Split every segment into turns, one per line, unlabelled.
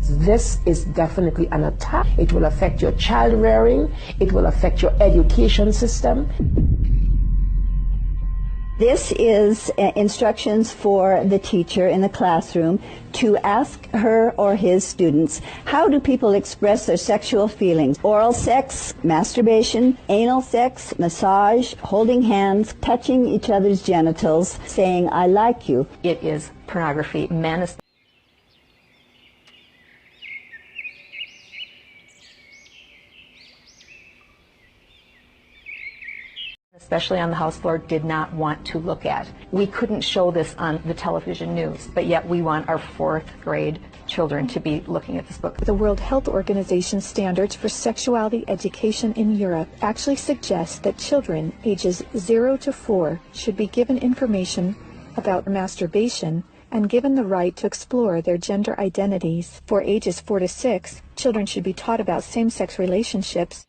This is definitely an attack. It will affect your child rearing. It will affect your education system.
This is instructions for the teacher in the classroom to ask her or his students, how do people express their sexual feelings? Oral sex, masturbation, anal sex, massage, holding hands, touching each other's genitals, saying, I like you.
It is pornography. Men especially on the House floor, did not want to look at. We couldn't show this on the television news, but yet we want our 4th grade children to be looking at this book.
The World Health Organization standards for sexuality education in Europe actually suggest that children ages 0 to 4 should be given information about masturbation and given the right to explore their gender identities. For ages 4 to 6, children should be taught about same-sex relationships,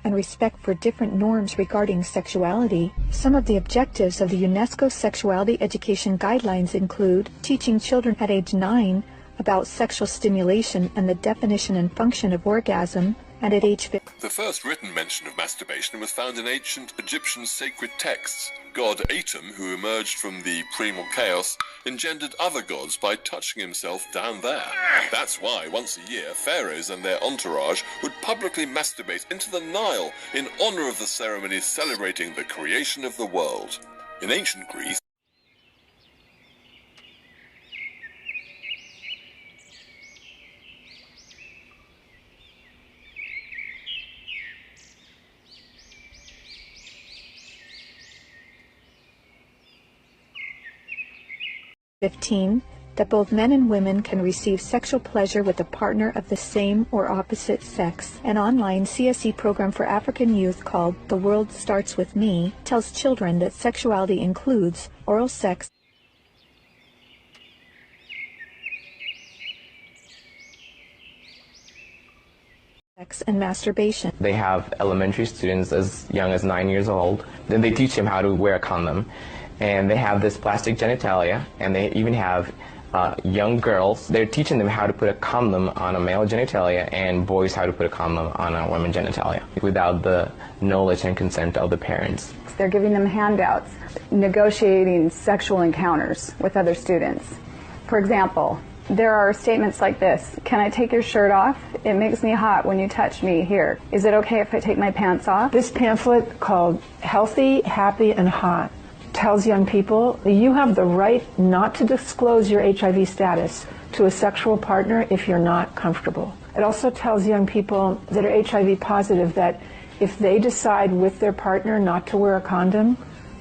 and respect for different norms regarding sexuality. Some of the objectives of the UNESCO Sexuality Education Guidelines include teaching children at age 9 about sexual stimulation and the definition and function of orgasm, and at age 15.
The first written mention of masturbation was found in ancient Egyptian sacred texts. God Ahtham, who emerged from the primal chaos, engendered other gods by touching himself down there. That's why, once a year, pharaohs and their entourage would publicly masturbate into the Nile in honor of the ceremony celebrating the creation of the world. In ancient Greece,
that both men and women can receive sexual pleasure with a partner of the same or opposite sex. An online CSE program for African youth called The World Starts With Me tells children that sexuality includes oral sex, and masturbation.
They have elementary students as young as 9 years old. Then they teach them how to wear a condom. And they have this plastic genitalia, and they even have young girls. They're teaching them how to put a condom on a male genitalia and boys how to put a condom on a women's genitalia without the knowledge and consent of the parents.
They're giving them handouts, negotiating sexual encounters with other students. For example, there are statements like this: can I take your shirt off? It makes me hot when you touch me here. Is it okay if I take my pants off?
This pamphlet called Healthy, Happy, and Hot tells young people that you have the right not to disclose your HIV status to a sexual partner if you're not comfortable. It also tells young people that are HIV positive that if they decide with their partner not to wear a condom,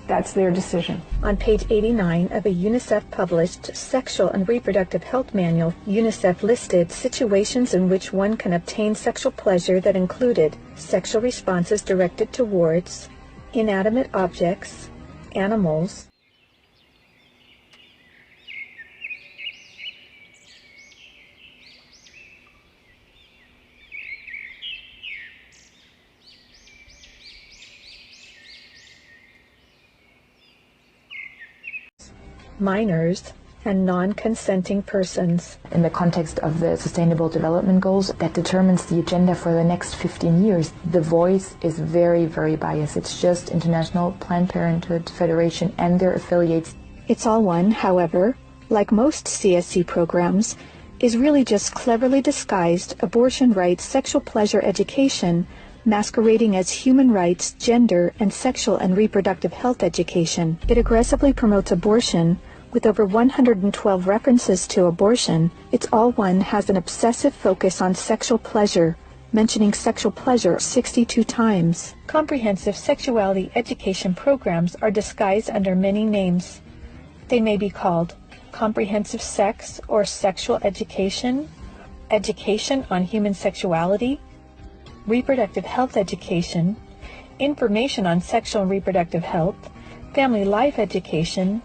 that's their decision.
On page 89 of a UNICEF-published Sexual and Reproductive Health Manual, UNICEF listed situations in which one can obtain sexual pleasure that included sexual responses directed towards inanimate objects, animals, minors, and non-consenting persons.
In the context of the Sustainable Development Goals that determines the agenda for the next 15 years, the voice is very, very biased. It's just International Planned Parenthood Federation and their affiliates.
It's All One, however, like most CSC programs, is really just cleverly disguised abortion rights, sexual pleasure education, masquerading as human rights, gender, and sexual and reproductive health education. It aggressively promotes abortion. With over 112 references to abortion, It's All One has an obsessive focus on sexual pleasure, mentioning sexual pleasure 62 times. Comprehensive sexuality education programs are disguised under many names. They may be called comprehensive sex or sexual education, education on human sexuality, reproductive health education, information on sexual and reproductive health, family life education,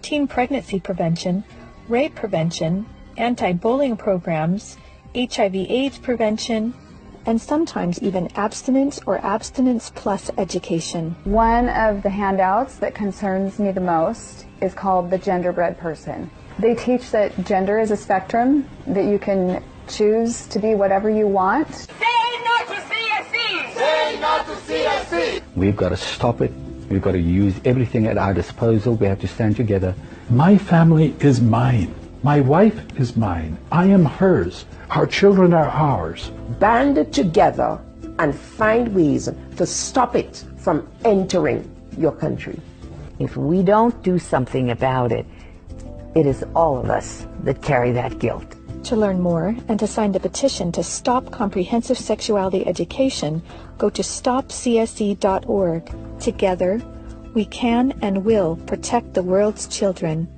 teen pregnancy prevention, rape prevention, anti-bullying programs, HIV/AIDS prevention, and sometimes even abstinence or abstinence plus education.
One of the handouts that concerns me the most is called the Genderbread Person. They teach that gender is a spectrum, that you can choose to be whatever you want.
Say no to CSC!
Say no to CSC!
We've got to stop it. We've got to use everything at our disposal. We have to stand together.
My family is mine. My wife is mine. I am hers. Our children are ours.
Band together and find ways to stop it from entering your country.
If we don't do something about it, it is all of us that carry that guilt.
To learn more and to sign the petition to stop comprehensive sexuality education, go to stopcsc.org. Together, we can and will protect the world's children.